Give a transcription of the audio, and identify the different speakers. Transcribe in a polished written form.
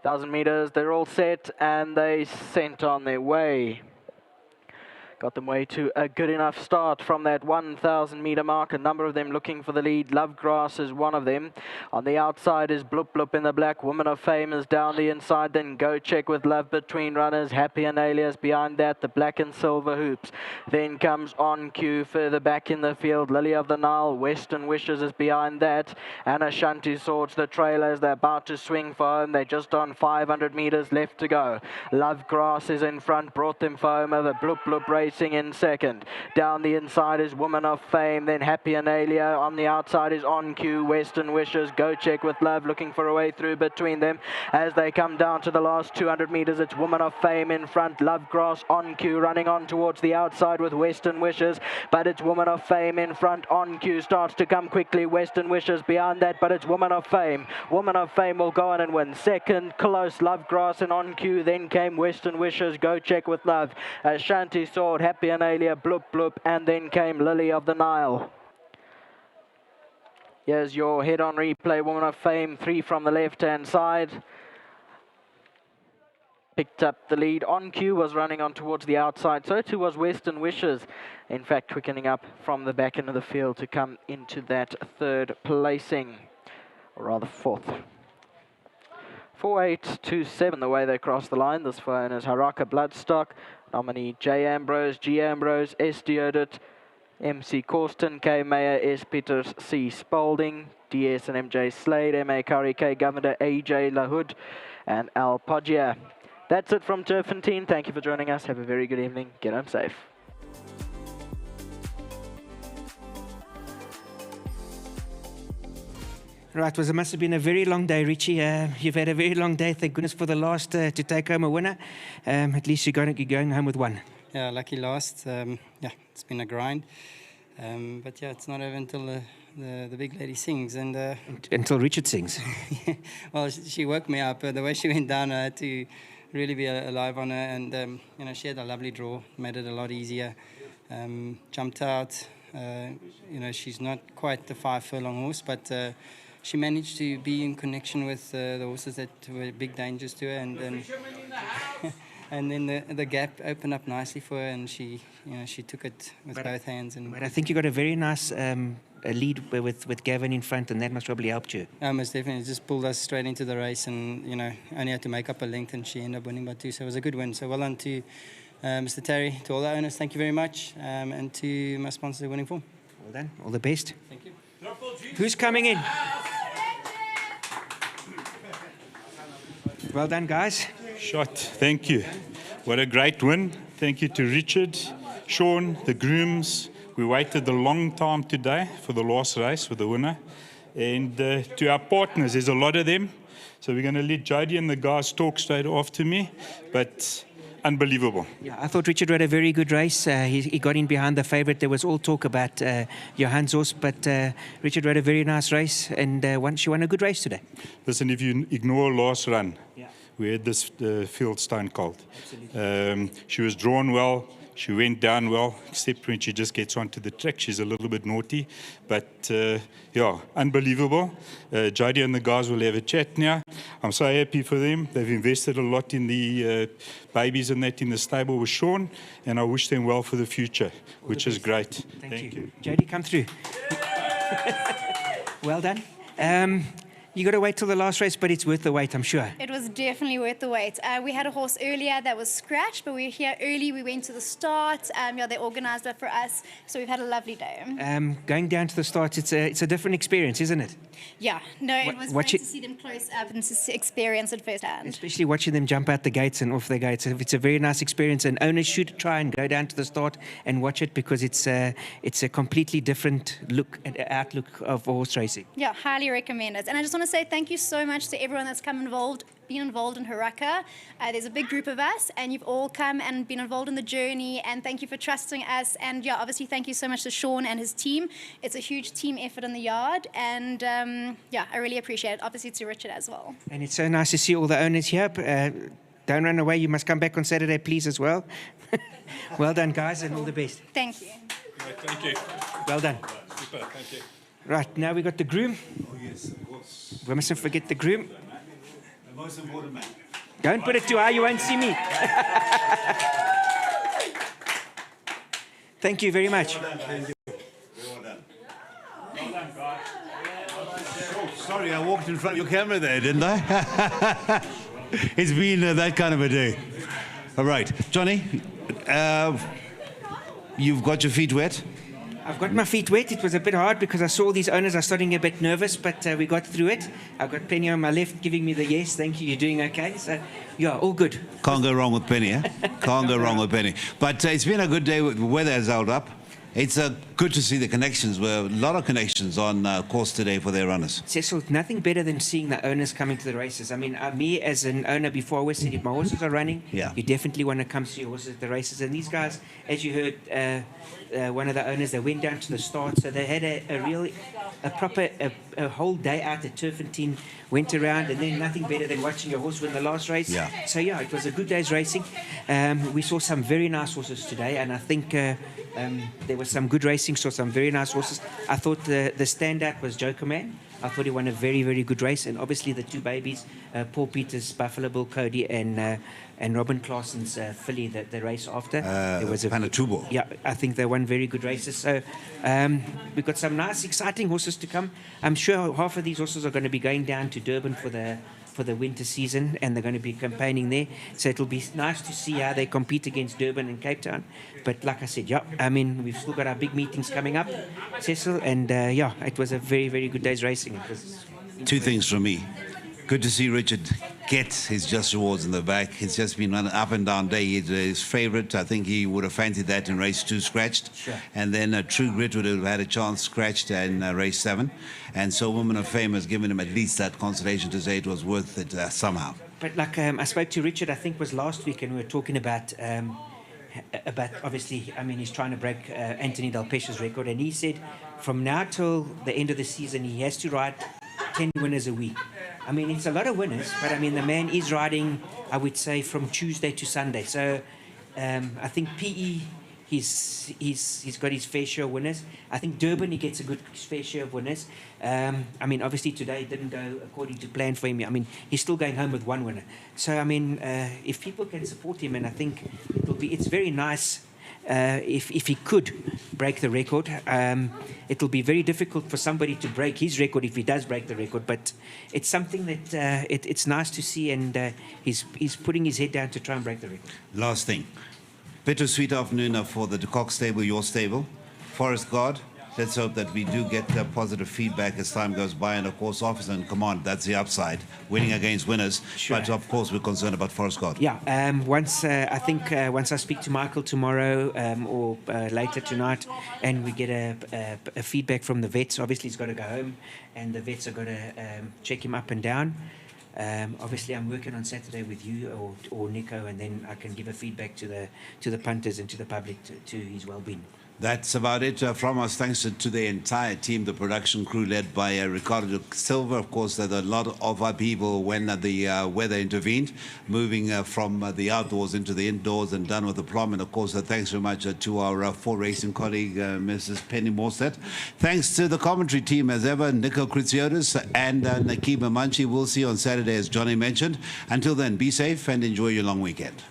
Speaker 1: 1,000 meters, they're all set and they sent on their way. Got them way to a good enough start from that 1,000 meter mark. A number of them looking for the lead. Love Grass is one of them. On the outside is Bloop Bloop in the black. Woman of Fame is down the inside. Then Go Check with Love between runners. Happy and Alias behind that. The black and silver hoops. Then comes On Cue further back in the field. Lily of the Nile, Western Wishes is behind that. And Ashanti Swords, the trailers. They're about to swing for home. They're just on 500 meters left to go. Love Grass is in front. Brought them for home over Bloop Bloop Racing in second. Down the inside is Woman of Fame, then Happy and Alia. On the outside is On Cue, Western Wishes, Go Check with Love looking for a way through between them. As they come down to the last 200 meters, it's Woman of Fame in front, Love Grass, On Cue running on towards the outside with Western Wishes, but it's Woman of Fame in front. On Cue starts to come quickly, Western Wishes behind that, but it's Woman of Fame. Woman of Fame will go on and win. Second, close, Love Grass and On Cue, then came Western Wishes, Go Check with Love. Ashanti Sword, Happy and Alia, Bloop Bloop, and then came Lily of the Nile. Here's your head-on replay, Woman of Fame, 3 from the left-hand side. Picked up the lead. On Cue was running on towards the outside, so too was Western Wishes. In fact, quickening up from the back end of the field to come into that third placing, or rather fourth. 4.827 the way they cross the line. This phone is Haraka Bloodstock, nominee J. Ambrose, G. Ambrose, S. Deodit, MC Corsten, K. Mayer, S. Peters, C. Spalding, DS and MJ Slade, M. A. Curry, K. Governor, A.J. Lahoud, and Al Podgia. That's it from Turffontein. Thank you for joining us. Have a very good evening. Get home safe.
Speaker 2: Right, well, it must have been a very long day, Richie. You've had a very long day. Thank goodness for the last to take home a winner. At least you're going home with one.
Speaker 3: Yeah, lucky last. Yeah, it's been a grind. But yeah, it's not over until the big lady sings. And
Speaker 2: until Richard sings.
Speaker 3: Well, she woke me up. The way she went down, I had to really be alive on her. And you know, she had a lovely draw, made it a lot easier. Jumped out. You know, she's not quite the 5 furlong horse, but she managed to be in connection with the horses that were big dangers to her, and then and then the gap opened up nicely for her, and she took it with both hands.
Speaker 2: But I think you got a very nice a lead with Gavin in front, and that must probably helped you.
Speaker 3: Most definitely, it just pulled us straight into the race, and you know, only had to make up a length, and she ended up winning by 2. So it was a good win. So well done to Mr. Terry, to all the owners. Thank you very much, and to my sponsor, Winning Form.
Speaker 2: Well done. All the best.
Speaker 3: Thank you.
Speaker 2: Who's coming in? Well done, guys.
Speaker 4: Shot. Thank you. What a great win. Thank you to Richard, Sean, the grooms. We waited a long time today for the last race with the winner. And to our partners, there's a lot of them. So we're going to let Jody and the guys talk straight after me. But unbelievable.
Speaker 2: Yeah, I thought Richard had a very good race. He got in behind the favourite. There was all talk about Johan's horse, but Richard had a very nice race, and she won a good race today.
Speaker 4: Listen, if you ignore last run, we had this field stone cold. She was drawn well. She went down well, except when she just gets onto the track. She's a little bit naughty. But, yeah, unbelievable. Jody and the guys will have a chat now. I'm so happy for them. They've invested a lot in the babies and that in the stable with Sean. And I wish them well for the future, which is great.
Speaker 2: Thank you. Jody, come through. Well done. You got to wait till the last race, but it's worth the wait, I'm sure.
Speaker 5: It was definitely worth the wait. We had a horse earlier that was scratched, but we were here early. We went to the start. Yeah, they organised that for us, so we've had a lovely day.
Speaker 2: Going down to the start, it's a different experience, isn't it?
Speaker 5: Yeah, no, it was great to see them close up and to experience it firsthand.
Speaker 2: Especially watching them jump out the gates and off the gates. It's a very nice experience, and owners should try and go down to the start and watch it, because it's a completely different look and outlook of horse racing.
Speaker 5: Yeah, highly recommend it. And I just want to say thank you so much to everyone that's been involved in Haraka. There's a big group of us, and you've all come and been involved in the journey, and thank you for trusting us. And yeah, obviously thank you so much to Sean and his team. It's a huge team effort in the yard, and yeah, I really appreciate it. Obviously to Richard as well.
Speaker 2: And it's so nice to see all the owners here. Don't run away. You must come back on Saturday, please, as well. Well done, guys, and all the best.
Speaker 5: Thank you.
Speaker 4: Thank you.
Speaker 2: Well done.
Speaker 4: Super, thank you.
Speaker 2: Right, now we got the groom.
Speaker 6: Oh, yes, of course.
Speaker 2: We mustn't forget the groom.
Speaker 6: The most important man.
Speaker 2: Don't put it too high, you won't see me. Thank you very much.
Speaker 6: Well done. Oh, sorry, I walked in front of your camera there, didn't I? It's been that kind of a day. All right, Johnny, you've got your feet wet.
Speaker 2: I've got my feet wet. It was a bit hard because I saw these owners are starting a bit nervous, but we got through it. I've got Penny on my left giving me the yes. Thank you. You're doing okay. So, yeah, all good.
Speaker 6: Can't go wrong with Penny, eh? Can't go wrong with Penny. But it's been a good day. The weather has held up. It's good to see the connections. There were a lot of connections on course today for their runners.
Speaker 2: Cecil, nothing better than seeing the owners coming to the races. I mean, me as an owner before, I always said if my horses are running,
Speaker 6: Yeah.
Speaker 2: you definitely want to come see your horses at the races. And these guys, as you heard, one of the owners, they went down to the start, so they had a whole day out at turffontein, went around, and then nothing better than watching your horse win the last race.
Speaker 6: Yeah.
Speaker 2: So yeah, it was a good day's racing. We saw some very nice horses today, and I think there was some good racing, saw some very nice horses. I thought the standout was Joker Man. I thought he won a very, very good race, and obviously the two babies, Paul Peters, Buffalo Bill Cody, and Robin Claessen's filly, the race after. There was
Speaker 6: Panatubo.
Speaker 2: Yeah, I think they won very good races. So we've got some nice, exciting horses to come. I'm sure half of these horses are going to be going down to Durban for the winter season, and they're going to be campaigning there. So it'll be nice to see how they compete against Durban and Cape Town. But like I said, yeah, I mean, we've still got our big meetings coming up, Cecil, and yeah, it was a very, very good day's racing. It was
Speaker 6: Two things from me. Good to see Richard get his just rewards in the back. It's just been an up and down day. His favourite, I think he would have fancied that in race 2, scratched.
Speaker 2: Sure.
Speaker 6: And then True Grit would have had a chance, scratched in race 7. And so Woman of Fame has given him at least that consolation to say it was worth it somehow.
Speaker 2: But like I spoke to Richard, I think it was last week, and we were talking about obviously, I mean, he's trying to break Anthony Del Pesce's record, and he said from now till the end of the season, he has to ride 10 winners a week. I mean, it's a lot of winners, but I mean, the man is riding, I would say, from Tuesday to Sunday. So I think PE, he's got his fair share of winners. I think Durban, he gets a good fair share of winners. I mean, obviously today it didn't go according to plan for him. I mean, he's still going home with one winner. So, I mean, if people can support him, and I think it's very nice if he could break the record. It'll be very difficult for somebody to break his record if he does break the record, but it's something that it's nice to see, and he's putting his head down to try and break the record.
Speaker 6: Last thing. Bittersweet afternoon for the De Kock stable, your stable. Forest Guard. Let's hope that we do get positive feedback as time goes by, and of course, officer and command, that's the upside, winning against winners.
Speaker 2: Sure.
Speaker 6: But of course, we're concerned about Forest Guard.
Speaker 2: Yeah, once I speak to Michael tomorrow or later tonight, and we get a feedback from the vets, obviously he's got to go home, and the vets are going to check him up and down. Obviously, I'm working on Saturday with you or Nico, and then I can give a feedback to the punters and to the public to his well-being.
Speaker 6: That's about it from us. Thanks to the entire team, the production crew led by Ricardo Silva. Of course, there are a lot of our people when the weather intervened, moving from the outdoors into the indoors and done with the plum. And of course, thanks very much to our full racing colleague, Mrs. Penny Morset. Thanks to the commentary team as ever, Nico Kritsiotis and Nakeem Manchi. We'll see you on Saturday, as Johnny mentioned. Until then, be safe and enjoy your long weekend.